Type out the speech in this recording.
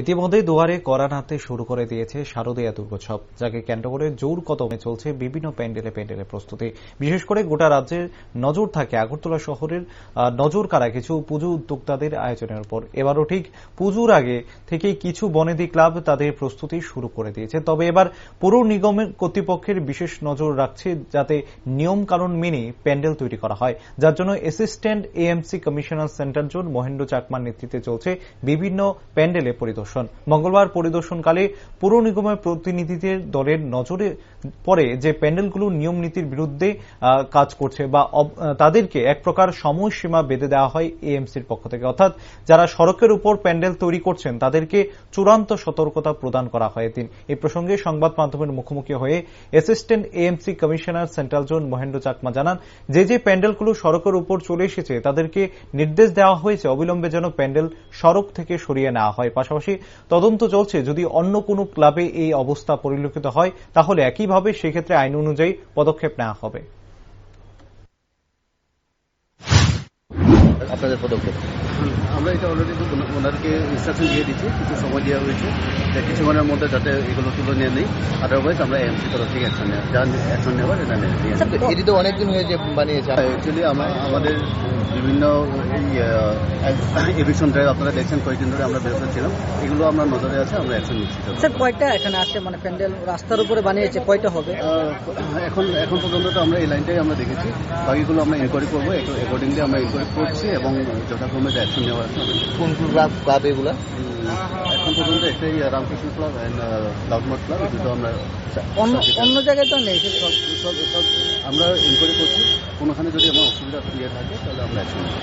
ইতিমধ্যে দুয়ারে কড়া নাড়তে শুরু করে দিয়েছে শারদীয়া দুর্গোৎসব, যাকে কেন্দ্র করে জোর কদমে চলছে বিভিন্ন প্যান্ডেলে প্রস্তুতি। বিশেষ করে গোটা রাজ্যের নজর থাকে আগরতলা শহরের নজর কাড়া কিছু পুজো উদ্যোক্তাদের আয়োজনের উপর। এবারও ঠিক পুজোর আগে থেকেই কিছু বনেদি ক্লাব তাদের প্রস্তুতি শুরু করে দিয়েছে। তবে এবার পৌর নিগমের কর্তৃপক্ষের বিশেষ নজর রাখছে যাতে নিয়ম কানুন মেনে প্যান্ডেল তৈরি করা হয়, যার জন্য assistant AMC commissioner central zone Mahendra চাকমার নেতৃত্বে চলছে বিভিন্ন প্যান্ডেলে পরিদর্শন। মঙ্গলবার পরিদর্শনকালে পৌর নিগমের প্রতিনিধিদের দলের নজরে পড়ে যে প্যান্ডেলগুলো নিয়ম নীতির বিরুদ্ধে কাজ করছে বা তাদেরকে এক প্রকার সময়সীমা বেঁধে দেওয়া হয় এএমসির পক্ষ থেকে, অর্থাৎ যারা সড়কের উপর প্যান্ডেল তৈরি করছেন তাদেরকে চূড়ান্ত সতর্কতা প্রদান করা হয়। এই প্রসঙ্গে সংবাদ মাধ্যমের মুখোমুখি হয়ে assistant AMC commissioner central zone Mahendra Chakma জানান, যে প্যান্ডেলগুলো সড়কের উপর চলে এসেছে তাদেরকে নির্দেশ দেওয়া হয়েছে অবিলম্বে যেন প্যান্ডেল সড়ক থেকে সরিয়ে নেওয়া হয়। পাশাপাশি তদন্ত চলছে, যদি অন্য কোনো ক্লাবে এই অবস্থা পরিলক্ষিত হয় তাহলে একইভাবে সেক্ষেত্রে আইন অনুযায়ী পদক্ষেপ নেওয়া হবে। আপনাদের পদক্ষেপ আমরা এটা অলরেডি ওনাদেরকে ইনস্ট্রাকশন দিয়ে দিচ্ছি, কিছু সময় দেওয়া হয়েছে যে কিছুক্ষণের মধ্যে যাতে এগুলো তুলে নিয়ে নেই, আদারওয়াইজ আমরা এমসি তরফ থেকে অ্যাকশন নেওয়ার এটা নেই। এটি তো অনেকদিন হয়েছে বানিয়েছে। অ্যাকচুয়ালি আমাদের বিভিন্ন এভিকশন ড্রাইভ আপনারা দেখছেন কয়েকদিন ধরে আমরা ব্যবস্থা ছিলাম, এগুলো আমরা নজরে আছে, আমরা অ্যাকশন নিচ্ছি। স্যার কয়টা এখানে আছে, মানে প্যান্ডেল রাস্তার উপরে বানিয়েছে, কয়টা হবে? এখন পর্যন্ত তো আমরা এই লাইনটাই আমরা দেখেছি, বাকিগুলো আমরা ইনকোয়ারি করবো, অ্যাকর্ডিংলি আমরা ইনকোয়ারি করছি এবং যথাক্রমে যে অ্যাকশন নেওয়া আছে। কোন ক্লাব এগুলা? এখন পর্যন্ত একটাই রামকৃষ্ণ ক্লাব অ্যান্ড লাউডমার্ট ক্লাব, দুটো আমরা অন্য জায়গায় তো নেই। আমরা ইনকোয়ারি করছি, কোনোখানে যদি আমার অসুবিধা থাকে তাহলে আমরা অ্যাকশন নেব।